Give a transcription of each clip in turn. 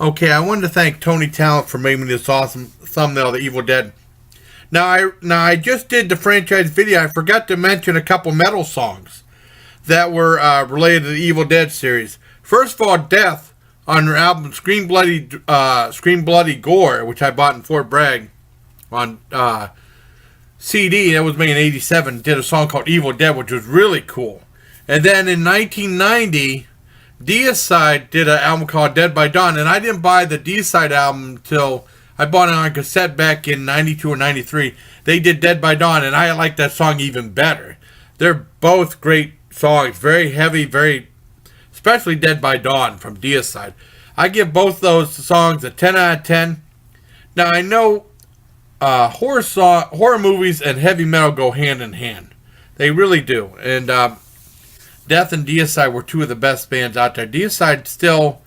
Okay, I wanted to thank Tony Talent for making this awesome thumbnail of the Evil Dead. Now I just did the franchise video. I forgot to mention a couple metal songs that were related to the Evil Dead series. First of all, Death on their album Scream Bloody Gore, which I bought in Fort Bragg on CD. That was made in '87. Did a song called Evil Dead, which was really cool. And then in 1990. Deicide did an album called Dead by Dawn, and I didn't buy the Deicide album till I bought it on cassette back in 92 or 93. They did Dead by Dawn, and I like that song even better. They're both great songs, very heavy, especially Dead by Dawn from Deicide. I give both those songs a 10 out of 10. Now, I know horror movies and heavy metal go hand in hand. They really do, and Death and Deicide were two of the best bands out there. Deicide still,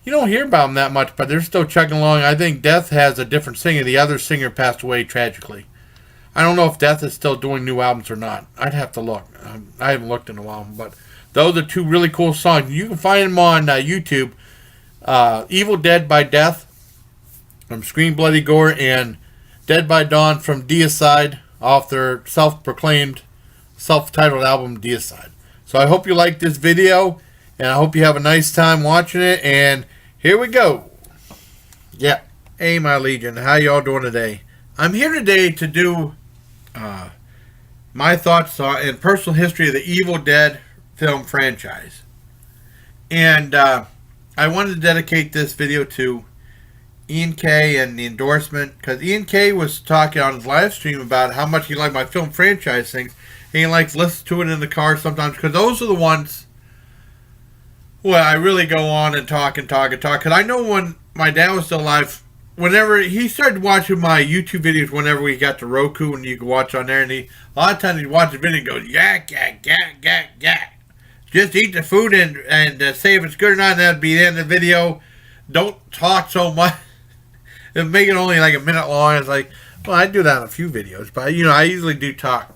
you don't hear about them that much, but they're still chugging along. I think Death has a different singer. The other singer passed away tragically. I don't know if Death is still doing new albums or not. I'd have to look. I haven't looked in a while, but those are two really cool songs. You can find them on YouTube. Evil Dead by Death from Scream Bloody Gore and Dead by Dawn from Deicide off their self-proclaimed, self-titled album Deicide. So I hope you like this video, and I hope you have a nice time watching it, and here we go. Yeah. Hey, my Legion. How y'all doing today? I'm here today to do my thoughts on and personal history of the Evil Dead film franchise. And I wanted to dedicate this video to Ian K and the endorsement, because Ian K was talking on his live stream about how much he liked my film franchise things. He likes listen to it in the car sometimes, because those are the ones where I really go on and talk. Because I know when my dad was still alive, whenever he started watching my YouTube videos, whenever we got to Roku and you could watch on there, and a lot of times he'd watch the video and go, yak, yak, yak, yak, yak. Just eat the food and say if it's good or not, and that'd be the end of the video. Don't talk so much. And make it only like a minute long. It's like, well, I do that on a few videos, but I usually do talk.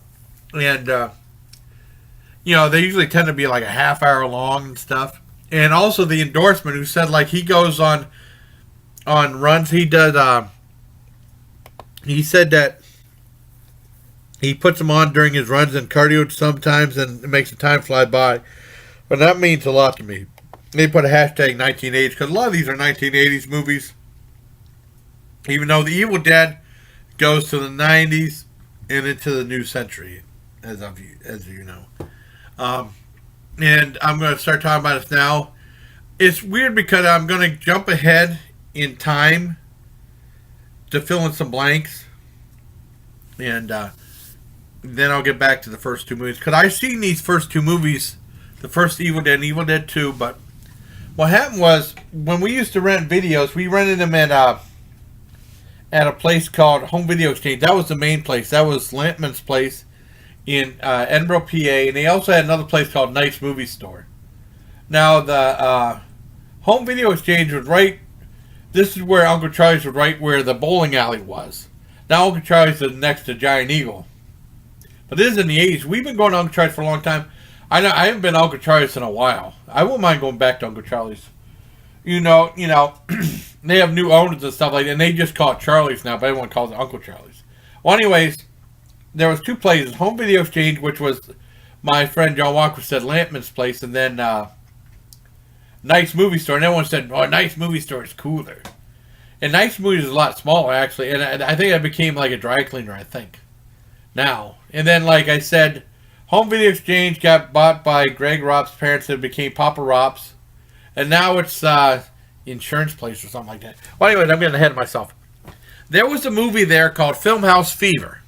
And, they usually tend to be like a half hour long and stuff. And also the endorsement who said, like, he goes on runs. He does, he said that he puts them on during his runs and cardio sometimes, and it makes the time fly by. But that means a lot to me. They put a hashtag 1980s, because a lot of these are 1980s movies. Even though The Evil Dead goes to the 90s and into the new century. As you know. And I'm going to start talking about this now. It's weird because I'm going to jump ahead in time to fill in some blanks. And then I'll get back to the first two movies. Because I've seen these first two movies, the first Evil Dead and Evil Dead 2. But what happened was, when we used to rent videos, we rented them at a place called Home Video Exchange. That was the main place. That was Lampman's place in Edinburgh, PA, and they also had another place called Nice Movie Store. Now, the Home Video Exchange was right, this is where Uncle Charlie's was right where the bowling alley was. Now Uncle Charlie's is next to Giant Eagle. But this is in the 80s. We've been going to Uncle Charlie's for a long time. I haven't been to Uncle Charlie's in a while. I wouldn't mind going back to Uncle Charlie's. They have new owners and stuff like that, and they just call it Charlie's now, but everyone calls it Uncle Charlie's. Well, anyways, there was two places, Home Video Exchange, which was my friend John Walker said Lampman's place, and then Nice Movie Store. And everyone said, oh, Nice Movie Store is cooler. And Nice Movie is a lot smaller, actually. And I think it became like a dry cleaner, I think, now. And then, like I said, Home Video Exchange got bought by Greg Ropp's parents, and it became Papa Ropp's. And now it's insurance place or something like that. Well, anyways, I'm getting ahead of myself. There was a movie there called Filmhouse Fever.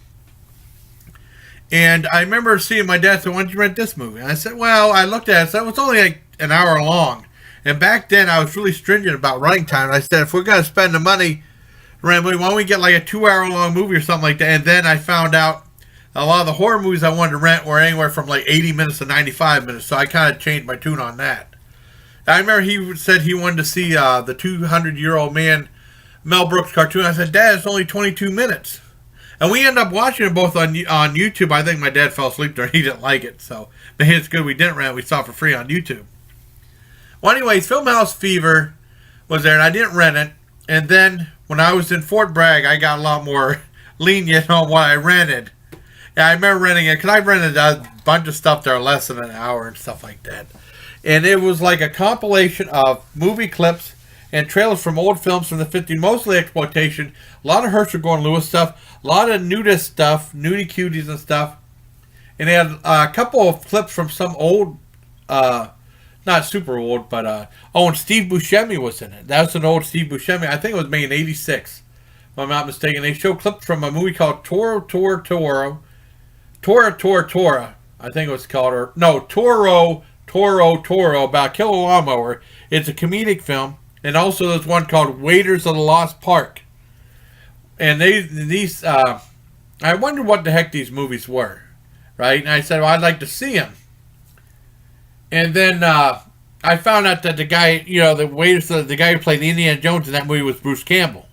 And I remember seeing my dad say, why don't you rent this movie? And I said, well, I looked at it, so it was only like an hour long. And back then, I was really stringent about running time. I said, if we're going to spend the money, why don't we get like a 2-hour long movie or something like that? And then I found out a lot of the horror movies I wanted to rent were anywhere from like 80 minutes to 95 minutes. So I kind of changed my tune on that. I remember he said he wanted to see the 200-year-old man, Mel Brooks cartoon. I said, Dad, it's only 22 minutes. And we ended up watching it both on YouTube. I think my dad fell asleep there. He didn't like it. So, maybe it's good we didn't rent it. We saw it for free on YouTube. Well, anyways, Filmhouse Fever was there, and I didn't rent it. And then when I was in Fort Bragg, I got a lot more lenient on what I rented. Yeah, I remember renting it because I rented a bunch of stuff that are less than an hour and stuff like that. And it was like a compilation of movie clips and trailers from old films from the 50s, mostly exploitation. A lot of Herschel Gordon Lewis stuff, a lot of nudist stuff, nudie cuties and stuff. And they had a couple of clips from some old, not super old, but and Steve Buscemi was in it. That's an old Steve Buscemi. I think it was made in '86, if I'm not mistaken. They show clips from a movie called Tora, I think it was called, or no, Toro, about Kill a Lawnmower. It's a comedic film. And also there's one called Waiters of the Lost Park. And I wondered what the heck these movies were. Right? And I said, well, I'd like to see them. And then I found out that the guy, the guy who played Indiana Jones in that movie was Bruce Campbell.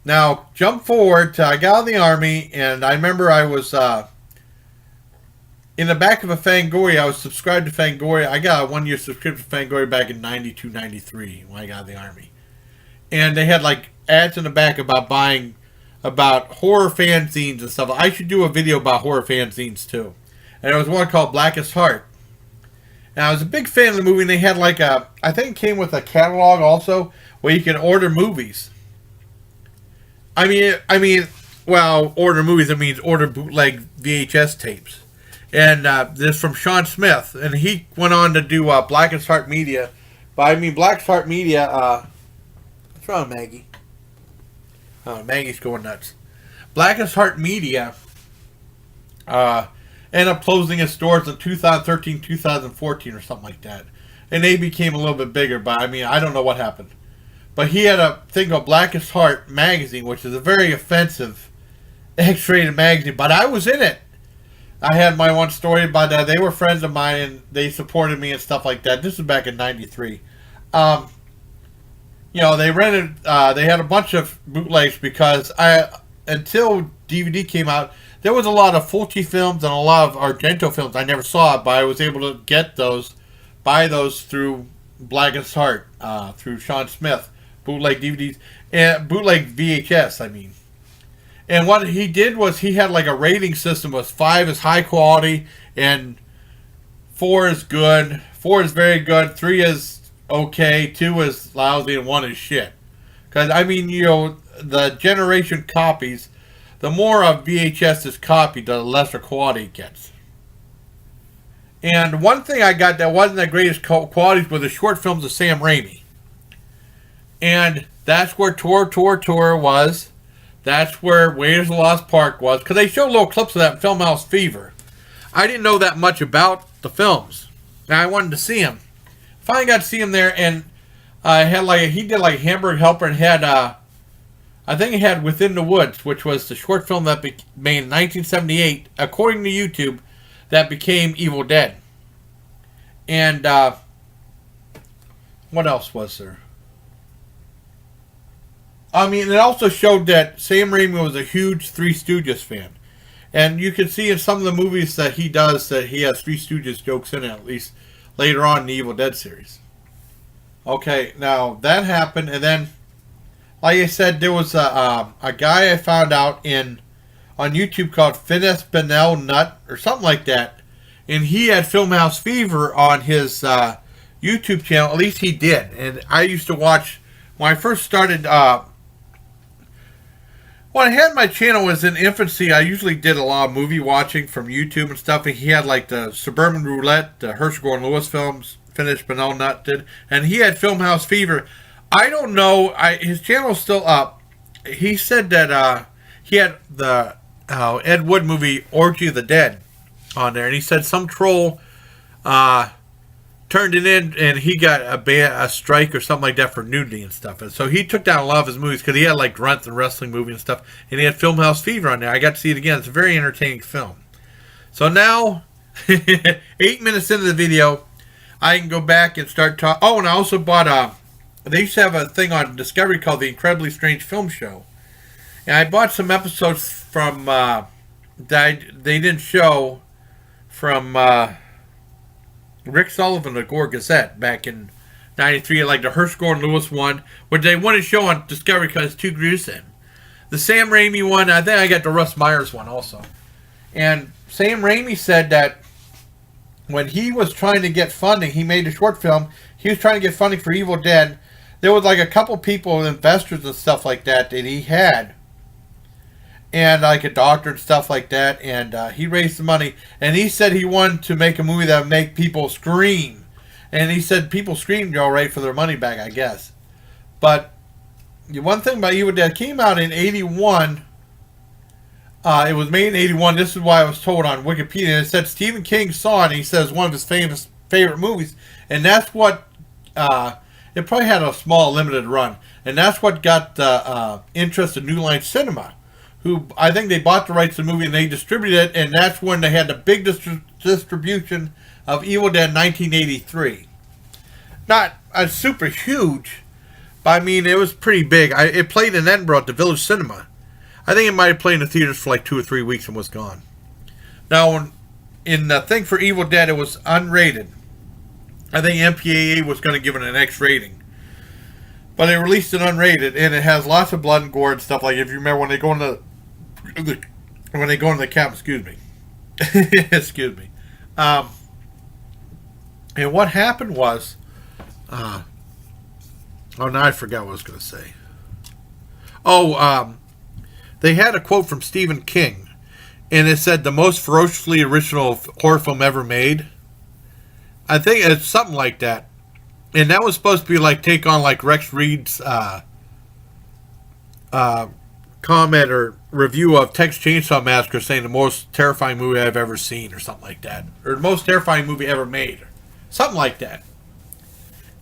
Now, jump forward to I got out of the Army, and I remember I was in the back of a Fangoria. I was subscribed to Fangoria. I got a 1-year subscription to Fangoria back in 92, 93 when I got out of the Army. And they had like ads in the back about horror fanzines and stuff. I should do a video about horror fanzines too. And there was one called Blackest Heart. And I was a big fan of the movie, and they had like I think it came with a catalog also where you can order movies. Well, order movies, it means order bootleg VHS tapes. And this is from Sean Smith, and he went on to do Blackest Heart Media. But Blackest Heart Media, what's wrong, Maggie? Oh, Maggie's going nuts. Blackest Heart Media ended up closing its doors in 2013, 2014 or something like that. And they became a little bit bigger, but I don't know what happened. But he had a thing called Blackest Heart magazine, which is a very offensive X-rated magazine, but I was in it. I had my one story about that. They were friends of mine, and they supported me and stuff like that. This was back in '93. They rented. They had a bunch of bootlegs because until DVD came out, there was a lot of Fulci films and a lot of Argento films I never saw, but I was able to buy those through Blackest Heart, through Sean Smith, bootleg DVDs and bootleg VHS. And what he did was he had like a rating system. Was 5 is high quality, and 4 is good, 4 is very good, 3 is okay, 2 is lousy, and 1 is shit. Because the generation copies, the more a VHS is copied, the lesser quality it gets. And one thing I got that wasn't the greatest qualities were the short films of Sam Raimi. And that's where Tora was. That's where Waiters of the Lost Park was. Because they showed little clips of that Film House Fever. I didn't know that much about the films. And I wanted to see them. Finally got to see him there, and he did like Hamburg Helper, and had I think he had Within the Woods, which was the short film that made in 1978, according to YouTube, that became Evil Dead. And what else was there? It also showed that Sam Raimi was a huge Three Stooges fan. And you can see in some of the movies that he does that he has Three Stooges jokes in it, at least later on in the Evil Dead series. Okay, now that happened, and then, like I said, there was a guy I found out on YouTube called Finesse Benel Nut, or something like that, and he had Filmhouse Fever on his YouTube channel. At least he did. And I used to watch, when I first started, when I had my channel was in infancy, I usually did a lot of movie watching from YouTube and stuff, and he had like the Suburban Roulette, the Herschel Gordon Lewis films, Finesse Benel Nut did, and he had Filmhouse Fever. I don't know, his channel's still up. He said that he had the Ed Wood movie Orgy of the Dead on there, and he said some troll turned it in, and he got a strike or something like that for nudity and stuff. And so he took down a lot of his movies because he had like Grunts and wrestling movie and stuff, and he had Filmhouse Fever on there. I got to see it again. It's a very entertaining film. So now, 8 minutes into the video, I can go back and start talking. Oh, and I also bought they used to have a thing on Discovery called The Incredibly Strange Film Show. And I bought some episodes from that they didn't show from Rick Sullivan of the Gore Gazette back in 93, like the Herschel and Lewis one, which they wouldn't show on Discovery because it's too gruesome. The Sam Raimi one, I think I got the Russ Myers one also. And Sam Raimi said that when he was trying to get funding, he made a short film, he was trying to get funding for Evil Dead. There was like a couple people, investors and stuff like that he had. And like a doctor and stuff like that. And he raised the money. And he said he wanted to make a movie that would make people scream. And he said people screamed all right for their money back, I guess. But the one thing about Evil Dead came out in 81. It was made in 81. This is why I was told on Wikipedia. And it said Stephen King saw it. And he says one of his favorite movies. And that's what... it probably had a small limited run. And that's what got the interest in New Line Cinema. Who, I think they bought the rights to the movie and they distributed it. And that's when they had the big distribution of Evil Dead 1983. Not super huge, but I mean, it was pretty big. It played in Edinburgh at the Village Cinema. I think it might have played in the theaters for like 2 or 3 weeks and was gone. Now, in the thing for Evil Dead, it was unrated. I think MPAA was going to give it an X rating. But they released it unrated, and it has lots of blood and gore and stuff. Like if you remember when they go into the camp, excuse me. Excuse me. And what happened was, now I forgot what I was going to say. They had a quote from Stephen King, and it said, the most ferociously original horror film ever made. I think it's something like that. And that was supposed to be like, take on like Rex Reed's comment or review of Texas Chainsaw Massacre, saying the most terrifying movie I've ever seen, or something like that. Or the most terrifying movie ever made. Something like that.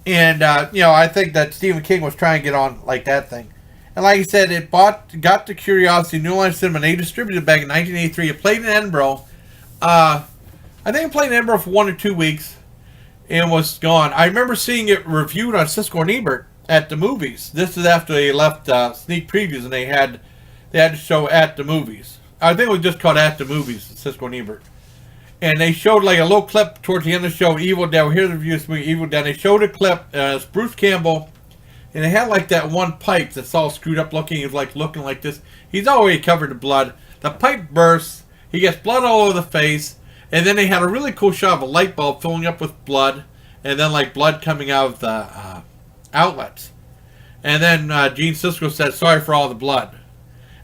And, I think that Stephen King was trying to get on like that thing. And like I said, it got the curiosity, New Line Cinema, and they distributed it back in 1983. It played in Edinburgh. I think it played in Edinburgh for 1 or 2 weeks and was gone. I remember seeing it reviewed on Siskel and Ebert at the movies. This is after they left sneak previews and they had to show at the movies. I think it was just called At the Movies, Siskel and Ebert. And they showed like a little clip towards the end of the show, Evil Dead. Here's the review of this movie, Evil Dead. They showed a clip. It's Bruce Campbell. And they had like that one pipe that's all screwed up looking. He's like looking like this. He's already covered in blood. The pipe bursts. He gets blood all over the face. And then they had a really cool shot of a light bulb filling up with blood. And then like blood coming out of the outlets. And then Gene Siskel said, sorry for all the blood.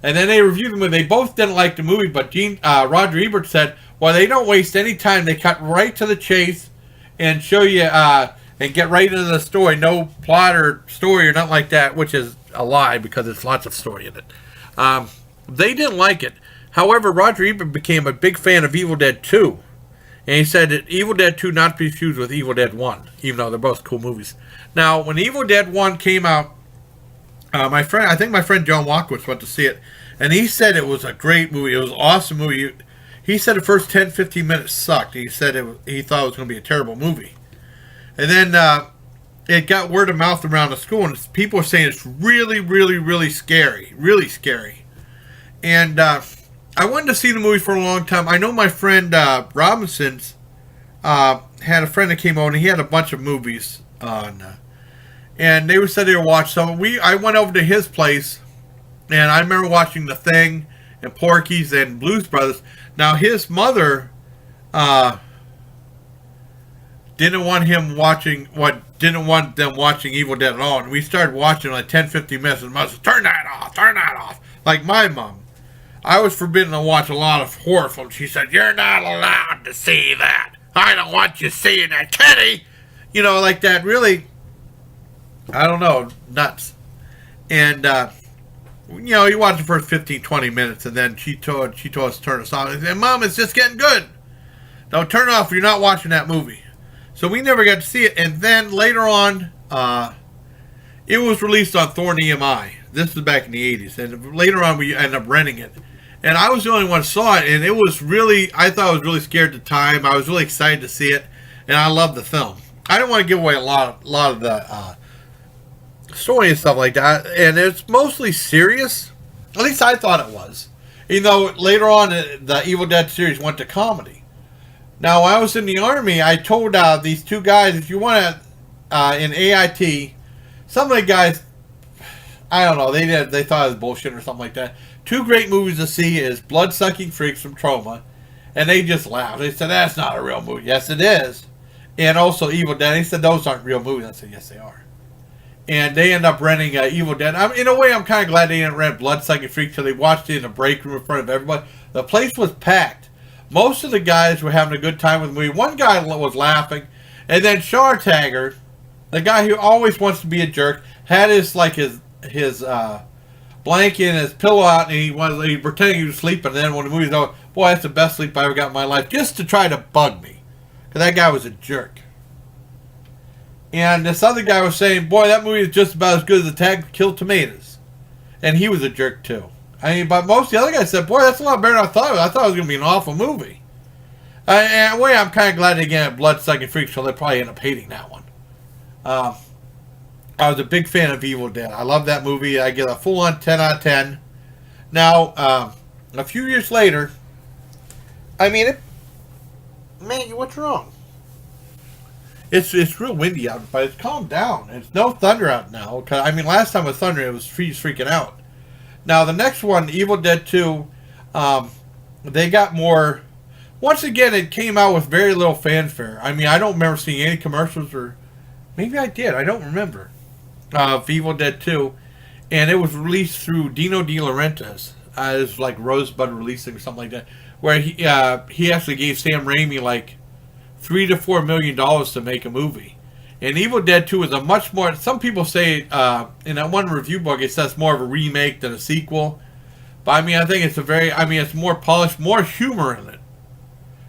And then they reviewed the movie. They both didn't like the movie, but Roger Ebert said, well, they don't waste any time. They cut right to the chase and show you and get right into the story. No plot or story or nothing like that, which is a lie because there's lots of story in it. They didn't like it. However, Roger Ebert became a big fan of Evil Dead 2. And he said that Evil Dead 2 not to be confused with Evil Dead 1, even though they're both cool movies. Now, when Evil Dead 1 came out, I think my friend John Walkowitz went to see it, and he said it was a great movie. It was an awesome movie. He said the first 10, 15 minutes sucked. He said he thought it was going to be a terrible movie. And then it got word of mouth around the school, and people were saying it's really, really, really scary. Really scary. And I wanted to see the movie for a long time. I know my friend Robinson's had a friend that came over, and he had a bunch of movies on. And they said they would watch some. I went over to his place, and I remember watching The Thing and Porky's and Blues Brothers. Now, his mother didn't want them watching Evil Dead at all. And we started watching like 10, 15 minutes, and mother said, turn that off. Like my mom. I was forbidden to watch a lot of horror films. She said, you're not allowed to see that. I don't want you seeing that, Teddy. Like that, really, I don't know, nuts. And, you watch the first 15, 20 minutes, and then she told us to turn us off. And said, Mom, it's just getting good. Don't turn it off if you're not watching that movie. So we never got to see it. And then later on, it was released on Thorn EMI. This was back in the 80s. And later on, we ended up renting it. And I was the only one who saw it. And it was really, I thought I was really scared at the time. I was really excited to see it. And I loved the film. I didn't want to give away a lot of the story and stuff like that. And it's mostly serious. At least I thought it was. Even though later on, the Evil Dead series went to comedy. Now, when I was in the Army, I told these two guys, if you want to in AIT, some of the guys, I don't know, they thought it was bullshit or something like that. Two great movies to see is Blood-Sucking Freaks from Troma, and they just laughed. They said, that's not a real movie. Yes, it is. And also Evil Dead. They said, those aren't real movies. I said, yes, they are. And they end up renting Evil Dead. In a way, I'm kind of glad they didn't rent Blood-Sucking Freaks until they watched it in a break room in front of everybody. The place was packed. Most of the guys were having a good time with the movie. One guy was laughing. And then Schartagger, the guy who always wants to be a jerk, had his blanket and his pillow out, and he pretended he was sleeping. And then when the movie's over, boy, that's the best sleep I ever got in my life, just to try to bug me, because that guy was a jerk. And this other guy was saying, boy, that movie is just about as good as Attack of Kill Tomatoes, and he was a jerk too. But most of the other guys said, boy, that's a lot better than I thought it was. I thought it was going to be an awful movie. And in a way, I'm kind of glad they get Blood-Sucking Freaks, so they probably end up hating that one. I was a big fan of Evil Dead. I love that movie. I give a full-on 10 out of 10. Now, a few years later, man, what's wrong? It's real windy out, but it's calmed down. It's no thunder out now. Last time it was thunder, it was trees freaking out. Now, the next one, Evil Dead 2, they got more. Once again, it came out with very little fanfare. I don't remember seeing any commercials, or maybe I did. I don't remember. Of Evil Dead 2, and it was released through Dino De Laurentiis. It was like Rosebud releasing or something like that, where he actually gave Sam Raimi like $3 to $4 million to make a movie. And Evil Dead 2 is a much more. Some people say in that one review book it says more of a remake than a sequel, but I think it's it's more polished, more humor in it.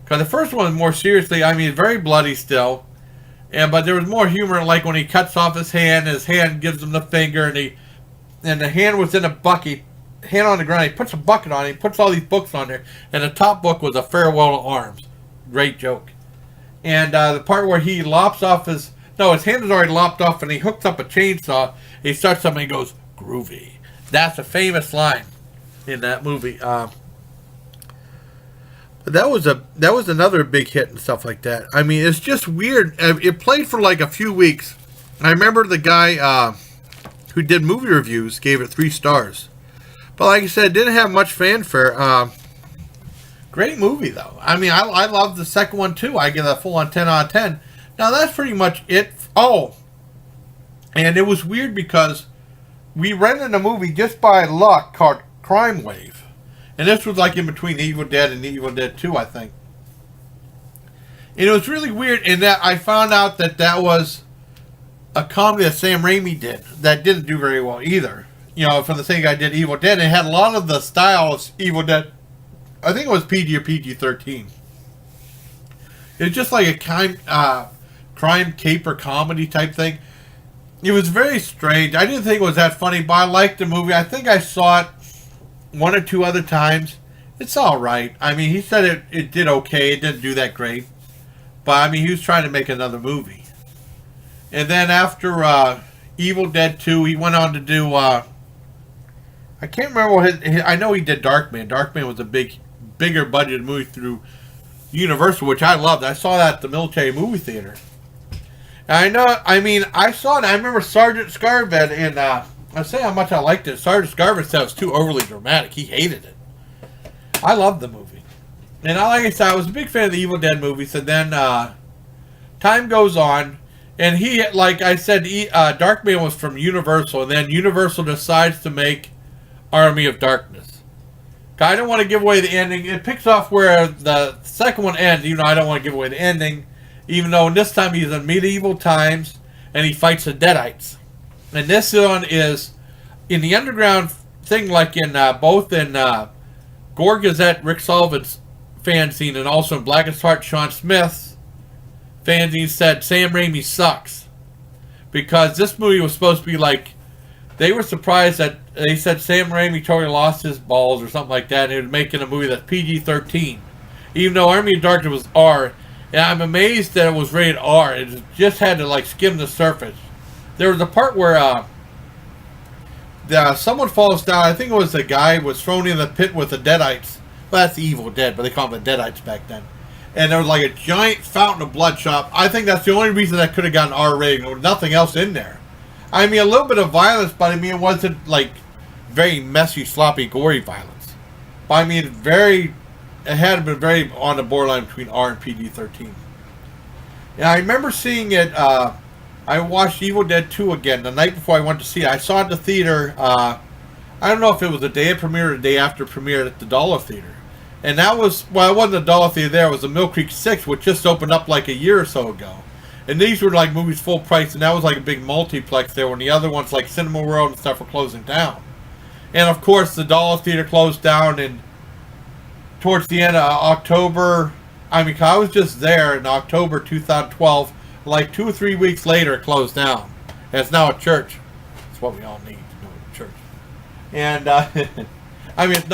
Because the first one is more seriously, it's very bloody still. But there was more humor, like when he cuts off his hand gives him the finger, and the hand was in a bucket, hand on the ground. He puts a bucket on it, he puts all these books on there, and the top book was A Farewell to Arms. Great joke. And the part where he lops off his hand is already lopped off, and he hooks up a chainsaw. He starts something and he goes, groovy. That's a famous line in that movie. That was another big hit and stuff like that. It's just weird. It played for like a few weeks. I remember the guy who did movie reviews gave it 3 stars. But like I said, it didn't have much fanfare. Great movie though. I love the second one too. I give it a full on 10 out of 10. Now that's pretty much it. Oh, and it was weird because we rented a movie just by luck called Crime Wave. And this was like in between Evil Dead and Evil Dead 2, I think. And it was really weird in that I found out that was a comedy that Sam Raimi did that didn't do very well either. From the same guy did Evil Dead. And it had a lot of the style of Evil Dead. I think it was PG or PG-13. It was just like a crime caper comedy type thing. It was very strange. I didn't think it was that funny, but I liked the movie. I think I saw it 1 or 2 other times. It's all right. He said it did okay. It didn't do that great. But, he was trying to make another movie. And then after Evil Dead 2, he went on to do, I can't remember what I know he did Darkman. Darkman was a bigger budgeted movie through Universal, which I loved. I saw that at the military movie theater. And I saw it. I remember Sergeant Scarvet in, I say how much I liked it. Sergeant Scarver said it was too overly dramatic. He hated it. I loved the movie. And like I said, I was a big fan of the Evil Dead movies. And then time goes on. And he, like I said, Darkman was from Universal. And then Universal decides to make Army of Darkness. I don't want to give away the ending. It picks off where the second one ends. I don't want to give away the ending. Even though this time he's in medieval times. And he fights the Deadites. And this one is in the underground thing, like in both in Gore Gazette, Rick Sullivan's fanzine, and also in Blackest Heart, Sean Smith's fanzine said Sam Raimi sucks. Because this movie was supposed to be like, they were surprised that they said Sam Raimi totally lost his balls or something like that, and he was making a movie that's PG-13. Even though Army of Darkness was R, and I'm amazed that it was rated R. It just had to like skim the surface. There was a part where someone falls down. I think it was the guy was thrown in the pit with the Deadites. Well, that's the Evil Dead, but they call them the Deadites back then. and there was like a giant fountain of blood shot. I think that's the only reason that could have gotten R rating. There was nothing else in there. I mean, a little bit of violence, but I mean, it wasn't like very messy, sloppy, gory violence. But I mean, it had been very on the borderline between R and PG-13. And I remember seeing it. I watched Evil Dead 2 again the night before I went to see it. I saw it in the theater. I don't know if it was the day of premiere or the day after premiere at the Dollar Theater. And that was, well, it wasn't the Dollar Theater there. It was the Mill Creek 6, which just opened up like a year or so ago. And these were like movies full price, and that was like a big multiplex there when the other ones like Cinema World and stuff were closing down. And of course, the Dollar Theater closed down, and towards the end of October, I mean, I was just there in October 2012. Like 2 or 3 weeks later, it closed down. And it's now a church. That's what we all need to know, a church. And, I mean, it's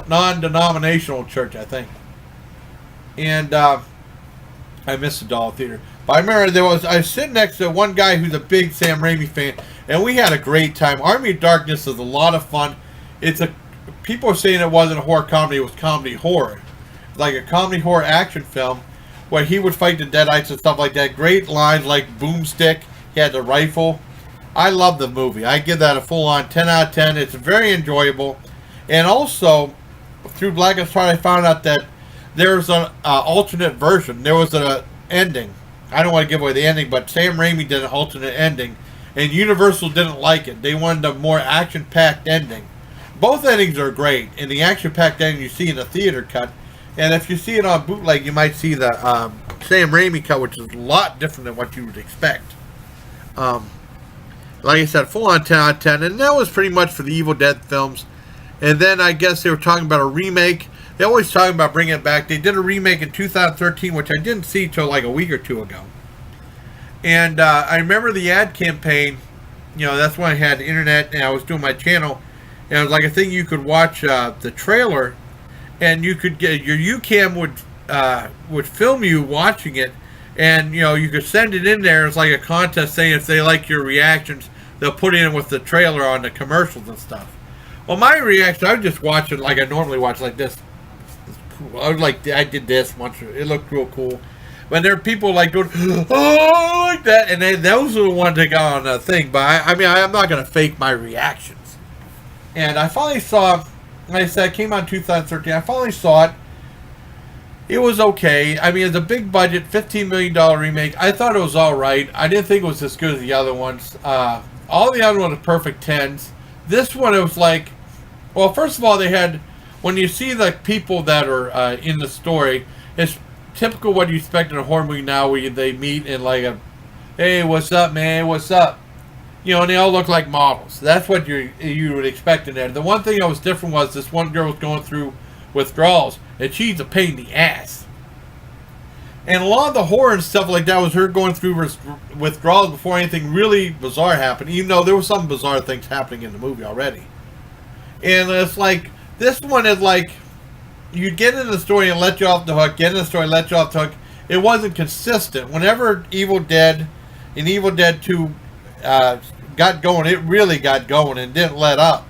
non-denominational church, I think. And, I miss the Dollar Theater. But I remember I was sitting next to one guy who's a big Sam Raimi fan, and we had a great time. Army of Darkness is a lot of fun. People are saying it wasn't a horror comedy, it was comedy horror. Like a comedy horror action film, where he would fight the Deadites and stuff like that. Great lines like boomstick. He had the rifle. I love the movie. I give that a full-on 10 out of 10. It's very enjoyable. And also, through Blackest Heart, I found out that there's an alternate version. There was an ending. I don't want to give away the ending, but Sam Raimi did an alternate ending. And Universal didn't like it. They wanted a more action-packed ending. Both endings are great. And the action-packed ending you see in the theater cut. And if you see it on bootleg, you might see the Sam Raimi cut, which is a lot different than what you would expect. Like I said, full on 10 out of 10. And that was pretty much for the Evil Dead films. And then I guess they were talking about a remake. They're always talking about bringing it back. They did a remake in 2013, which I didn't see till like a week or two ago. And I remember the ad campaign. You know, that's when I had the internet and I was doing my channel. And it was like a thing you could watch the trailer. And you could get your UCam would film you watching it, and you know you could send it in there. It's like a contest saying if they like your reactions, they'll put it in with the trailer on the commercials and stuff. Well, my reaction, I would just watch it like I normally watch, like this. I did this once. It looked real cool. But there are people like doing oh like that, and those are the ones that got on the thing. But I mean, I'm not gonna fake my reactions. And I finally saw. Like I said, it came out in 2013. I finally saw it. It was okay. I mean, it's a big budget, $15 million remake. I thought it was alright. I didn't think it was as good as the other ones. All the other ones are perfect 10s. This one, it was like... Well, first of all, they had... When you see the people that are in the story, it's typical what you expect in a horror movie now, where they meet in like a... Hey, what's up, man? What's up? You know, and they all look like models. That's what you would expect in there. The one thing that was different was this one girl was going through withdrawals, and she's a pain in the ass. And a lot of the horror and stuff like that was her going through withdrawals before anything really bizarre happened, even though there were some bizarre things happening in the movie already. And it's like, this one is like, you get into the story and let you off the hook, get into the story, let you off the hook. It wasn't consistent. Whenever Evil Dead and Evil Dead 2 got going, it really got going and didn't let up.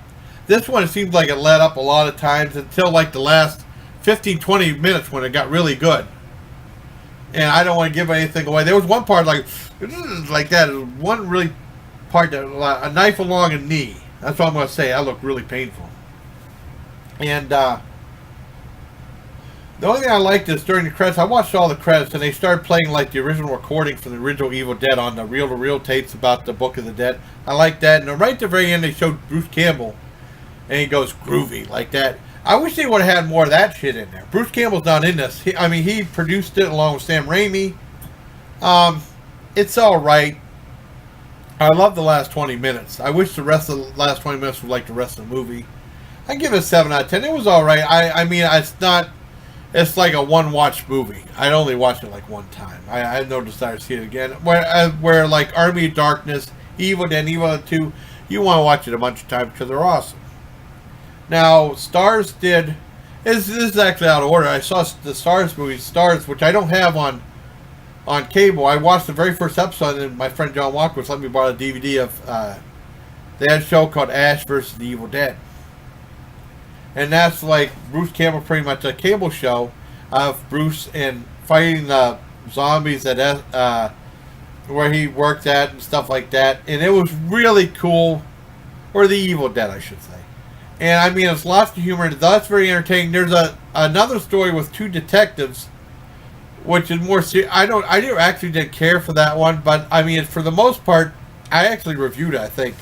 This one, it seems like it let up a lot of times until like the last 15-20 minutes when it got really good. And I don't want to give anything away. There was one part like that. There was one really part that a knife along a knee. That's what I'm going to say. That looked really painful. And the only thing I liked is during the credits, I watched all the credits, and they started playing like the original recording from the original Evil Dead on the reel-to-reel tapes about the Book of the Dead. I like that. And right at the very end, they showed Bruce Campbell, and he goes groovy like that. I wish they would have had more of that shit in there. Bruce Campbell's not in this. He produced it along with Sam Raimi. It's all right. I love the last 20 minutes. I wish the rest of the last 20 minutes were like the rest of the movie. I give it a 7 out of 10. It was all right. I mean, it's not... It's like a one-watch movie. I'd only watch it like one time. I have no desire to see it again. Where like Army of Darkness, Evil Dead, Evil Dead 2, you want to watch it a bunch of times because they're awesome. Now, Stars did... This is actually out of order. I saw the Stars movie, Stars, which I don't have on cable. I watched the very first episode, and my friend John Walker let me borrow the DVD of... they had a show called Ash vs. the Evil Dead. And that's like Bruce Campbell, pretty much a cable show. of Bruce and fighting the zombies at where he worked at and stuff like that. And it was really cool. Or the Evil Dead, I should say. And I mean, it's lots of humor. That's very entertaining. There's another story with two detectives, which is more serious. I actually didn't care for that one, but I mean, for the most part, I actually reviewed it. I think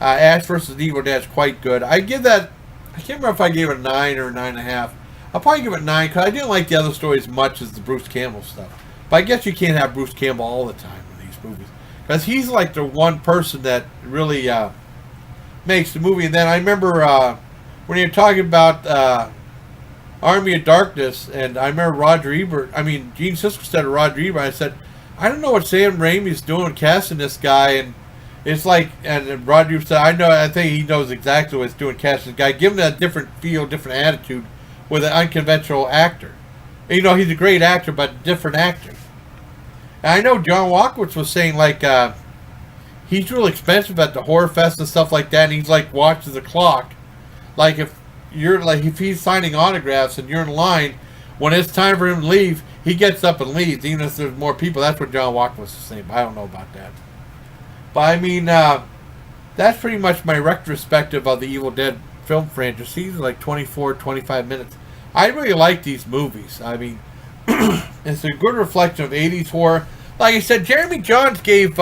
Ash vs. Evil Dead is quite good. I give that. I can't remember if I gave it a 9 or a 9.5. I'll probably give it 9 because I didn't like the other story as much as the Bruce Campbell stuff. But I guess you can't have Bruce Campbell all the time in these movies because he's like the one person that really makes the movie. And then I remember when you're talking about Army of Darkness, and I remember Gene Siskel said to Roger Ebert, I said, I don't know what Sam Raimi's doing casting this guy, and it's like, and Roger Ebert said, I think he knows exactly what he's doing casting this guy. Give him a different feel, different attitude with an unconventional actor. And, you know, he's a great actor, but different actor. And I know John Walkowitz was saying, like, he's real expensive at the horror fest and stuff like that, and he's like watches the clock. Like if he's signing autographs and you're in line, when it's time for him to leave, he gets up and leaves, even if there's more people. That's what John Walker was saying. I don't know about that. But I mean, that's pretty much my retrospective of the Evil Dead film franchise. These are like 24, 25 minutes. I really like these movies. I mean, it's a good reflection of 80s horror. Like I said, Jeremy Jahns gave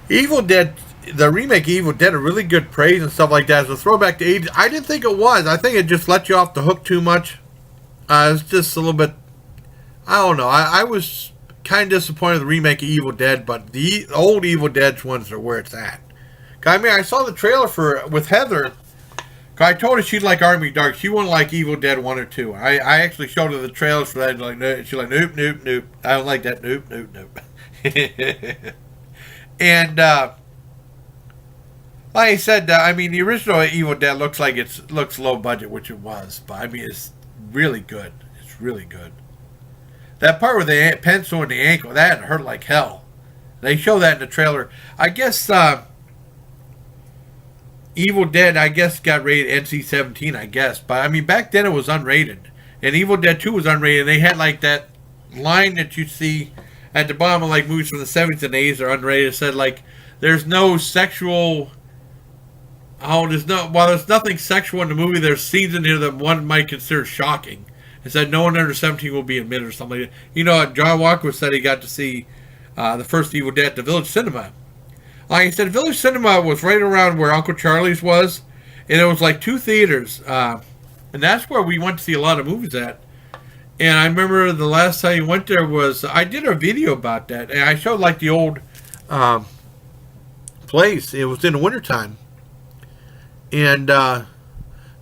Evil Dead, the remake of Evil Dead, a really good praise and stuff like that. As a throwback to 80s, I didn't think it was. I think it just let you off the hook too much. It's just a little bit, I don't know. I was kind of disappointed in the remake of Evil Dead, but the old Evil Dead ones are where it's at. I mean, I saw the trailer with Heather. I told her she'd like Army Dark. She wouldn't like Evil Dead 1 or 2. I actually showed her the trailers for that. And she's like, nope, nope, nope. I don't like that. Nope, nope, nope. And like I said, I mean, the original Evil Dead looks low budget, which it was. But I mean, it's really good. It's really good. That part with the pencil in the ankle, that hurt like hell. They show that in the trailer. I guess Evil Dead, got rated NC-17, I guess. But, I mean, back then it was unrated. And Evil Dead 2 was unrated. They had, like, that line that you see at the bottom of, like, movies from the 70s and 80s are unrated. It said, like, there's no sexual... there's nothing sexual in the movie. There's scenes in here that one might consider shocking. It said no one under 17 will be admitted or something like that. You know, John Walker said he got to see the first Evil Dead at the Village Cinema. Like I said, Village Cinema was right around where Uncle Charlie's was, and it was like 2 theaters, and that's where we went to see a lot of movies at. And I remember the last time I went there was, I did a video about that, and I showed like the old place. It was in the wintertime. And the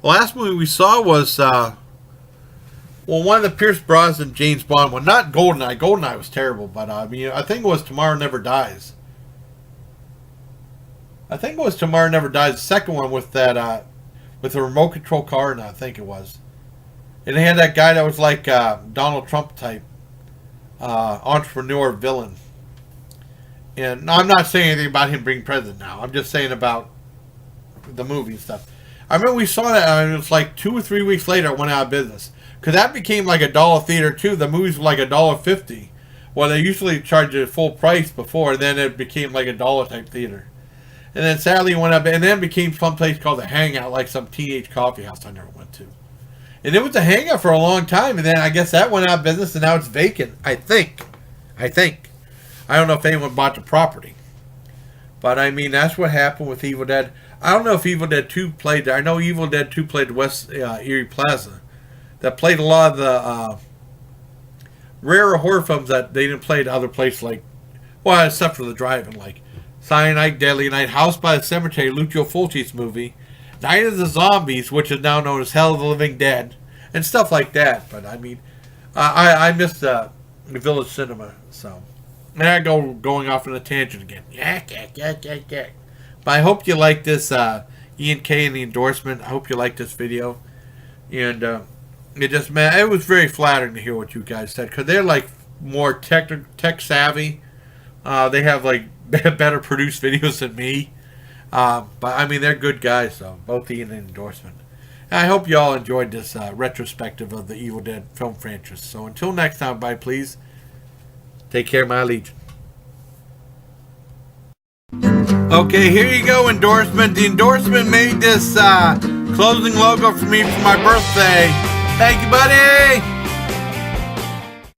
last movie we saw was, one of the Pierce Brosnan James Bond one, not GoldenEye. GoldenEye was terrible, but I mean, I think it was Tomorrow Never Dies. The second one with that, with a remote control car, and I think it was. And they had that guy that was like Donald Trump type, entrepreneur villain. And I'm not saying anything about him being president now. I'm just saying about the movie and stuff. I remember we saw that, and it was like 2 or 3 weeks later it went out of business. Because that became like $1 theater too. The movies were like $1.50. Well, they usually charged it full price before, and then it became like $1 type theater. And then sadly it went up, and then it became some place called the Hangout, like some teenage coffee house I never went to. And it was a Hangout for a long time, and then I guess that went out of business, and now it's vacant, I think. I don't know if anyone bought the property. But I mean, that's what happened with Evil Dead. I don't know if Evil Dead 2 played there. I know Evil Dead 2 played West Erie Plaza. That played a lot of the rarer horror films that they didn't play at other places, like, well, except for the drive-in, like Cyanide, Deadly Night, House by the Cemetery, Lucio Fulci's movie, Night of the Zombies, which is now known as Hell of the Living Dead, and stuff like that. But I mean, I missed the Village Cinema, so. And I going off on a tangent again. Yak. But I hope you like this, Ian K and the endorsement. I hope you like this video. And it was very flattering to hear what you guys said, because they're like more tech savvy. They have like better produced videos than me. But I mean, they're good guys, so both Ian and endorsement. And I hope you all enjoyed this retrospective of the Evil Dead film franchise. So until next time, everybody, please take care, my legion. Okay, here you go, endorsement. The endorsement made this closing logo for me for my birthday. Thank you, buddy.